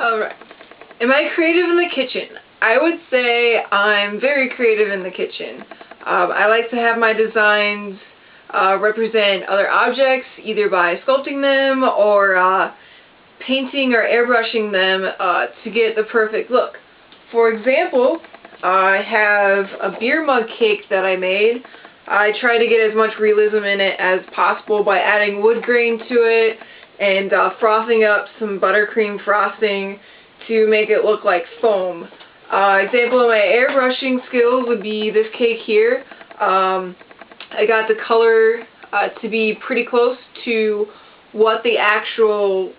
Alright. Am I creative in the kitchen? I would say I'm very creative in the kitchen. I like to have my designs represent other objects, either by sculpting them or painting or airbrushing them to get the perfect look. For example, I have a beer mug cake that I made. I try to get as much realism in it as possible by adding wood grain to it and frothing up some buttercream frosting to make it look like foam. Example of my airbrushing skills would be this cake here. I got the color to be pretty close to what the actual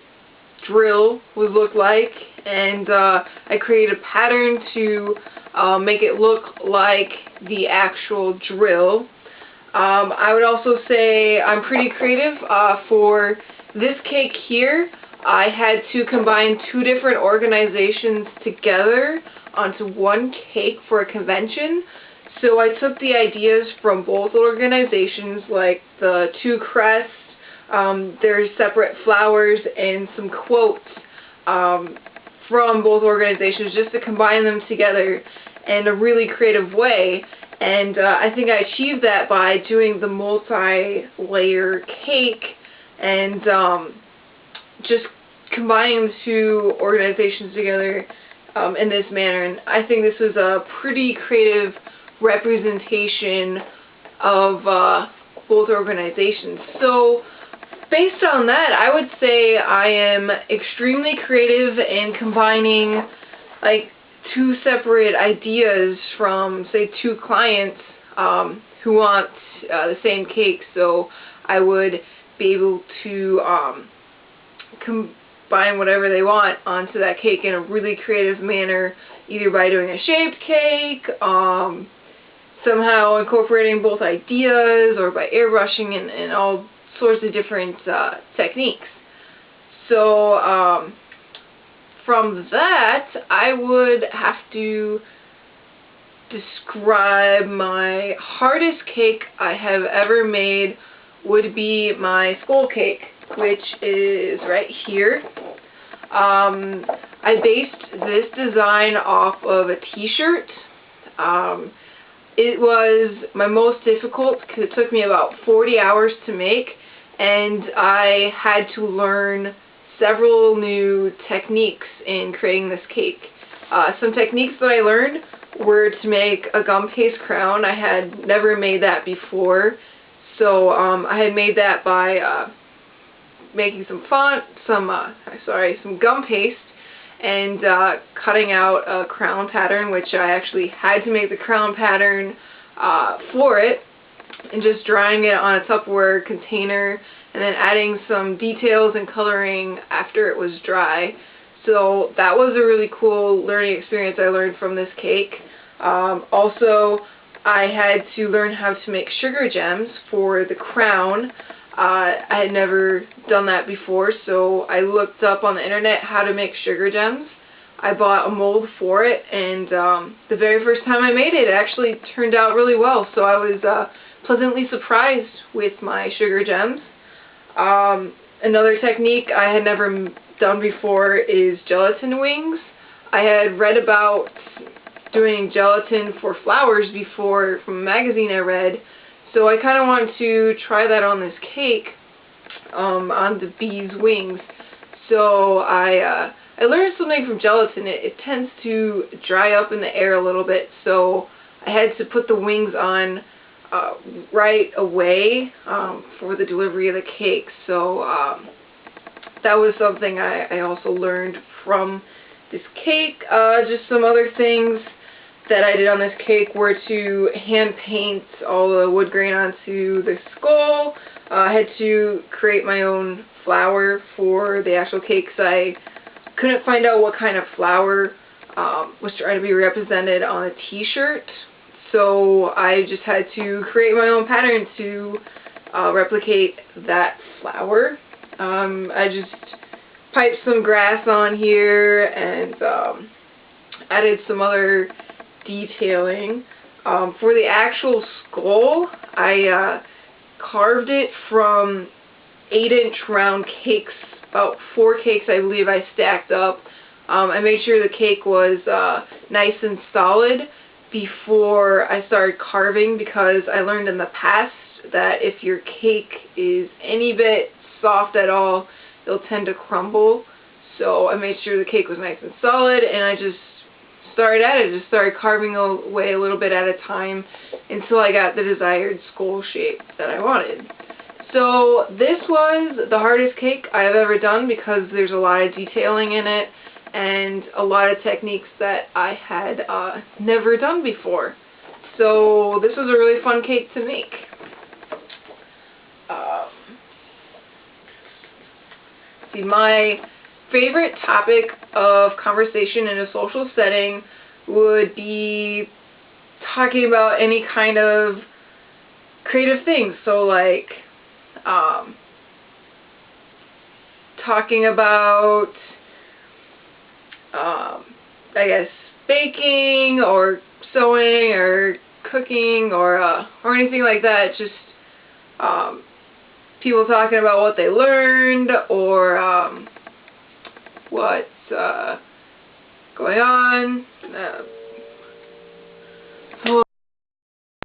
drill would look like, and I created a pattern to make it look like the actual drill. I would also say I'm pretty creative for this cake here. I had to combine two different organizations together onto one cake for a convention. So I took the ideas from both organizations, like the two crests, their separate flowers, and some quotes from both organizations just to combine them together in a really creative way. And I think I achieved that by doing the multi-layer cake and just combining the two organizations together in this manner. And I think this was a pretty creative representation of both organizations. So based on that, I would say I am extremely creative in combining like two separate ideas from, say, two clients who want the same cake. So I would be able to combine whatever they want onto that cake in a really creative manner, either by doing a shaped cake, somehow incorporating both ideas, or by airbrushing and all sorts of different techniques. So from that, I would have to describe my hardest cake I have ever made would be my skull cake, which is right here. I based this design off of a t-shirt. It was my most difficult because it took me about 40 hours to make, and I had to learn several new techniques in creating this cake. Some techniques that I learned were to make a gum paste crown. I had never made that before, so I had made that by making some some gum paste and cutting out a crown pattern, which I actually had to make the crown pattern for it, and just drying it on a Tupperware container and then adding some details and coloring after it was dry. So that was a really cool learning experience I learned from this cake. Also, I had to learn how to make sugar gems for the crown. I had never done that before, so I looked up on the internet how to make sugar gems. I bought a mold for it, and the very first time I made it, it actually turned out really well, so I was pleasantly surprised with my sugar gems. Another technique I had never done before is gelatin wings. I had read about doing gelatin for flowers before from a magazine I read, so I kind of wanted to try that on this cake, on the bee's wings. So I learned something from gelatin. It tends to dry up in the air a little bit, so I had to put the wings on right away for the delivery of the cake. So that was something I also learned from this cake. Just some other things that I did on this cake were to hand paint all the wood grain onto the skull. I had to create my own flower for the actual cake because I couldn't find out what kind of flower was trying to be represented on a t-shirt. So I just had to create my own pattern to replicate that flower. I just piped some grass on here and added some other detailing. For the actual skull, I carved it from 8-inch round cakes, about 4 cakes I believe I stacked up I made sure the cake was nice and solid before I started carving, because I learned in the past that if your cake is any bit soft at all, it'll tend to crumble. So I made sure the cake was nice and solid, and I just started at it. Just started carving away a little bit at a time until I got the desired skull shape that I wanted. So this was the hardest cake I've ever done, because there's a lot of detailing in it and a lot of techniques that I had never done before. So this was a really fun cake to make. See, my favorite topic of conversation in a social setting would be talking about any kind of creative things. So like talking about I guess baking or sewing or cooking or anything like that. Just people talking about what they learned or what's going on.